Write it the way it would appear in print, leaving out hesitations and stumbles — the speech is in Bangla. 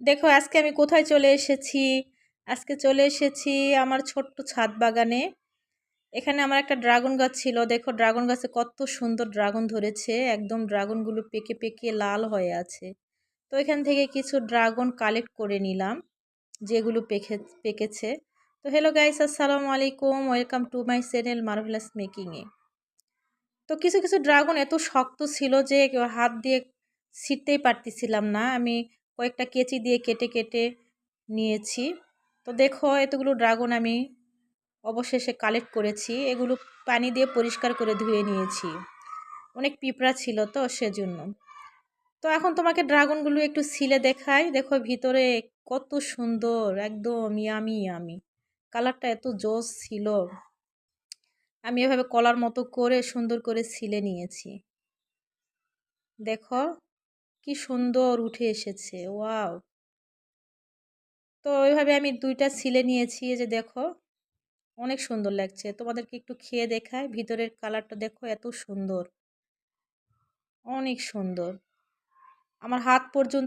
দেখো আজকে আমি কোথায় চলে এসেছি। আজকে চলে এসেছি আমার ছোট্ট ছাদ বাগানে। এখানে আমার একটা ড্রাগন গাছ ছিল। দেখো ড্রাগন গাছে কত সুন্দর ড্রাগন ধরেছে, একদম ড্রাগনগুলো পেকে পেকে লাল হয়ে আছে। তো এখান থেকে কিছু ড্রাগন কালেক্ট করে নিলাম, যেগুলো পেকেছে। তো হ্যালো গাইস, আসসালামু আলাইকুম, welcome to my channel marvellous মেকিংয়ে। তো কিছু কিছু ড্রাগন এত শক্ত ছিল যে হাত দিয়ে ছিঁড়তেই পারতেছিলাম না। আমি কয়েকটা কেচি দিয়ে কেটে কেটে নিয়েছি। তো দেখো এতগুলো ড্রাগন আমি অবশেষে কালেক্ট করেছি। এগুলো পানি দিয়ে পরিষ্কার করে ধুয়ে নিয়েছি, অনেক পিঁপড়া ছিল তো সেজন্য। তো এখন তোমাকে ড্রাগনগুলো একটু ছিলে দেখাই। দেখো ভিতরে কত সুন্দর, একদম ইয়ামি ইয়ামি। কালারটা এত জোস ছিল। আমি এভাবে কলার মতো করে সুন্দর করে ছিলে নিয়েছি। দেখো কি সুন্দর উঠে এসেছে, ওয়াও। তো ওইভাবে আমি দুইটা ছিলে নিয়েছি, এই যে দেখো অনেক সুন্দর লাগছে। তোমাদেরকে একটু খেয়ে দেখায়, ভিতরের কালারটা দেখো এত সুন্দর, অনেক সুন্দর। আমার হাত পর্যন্ত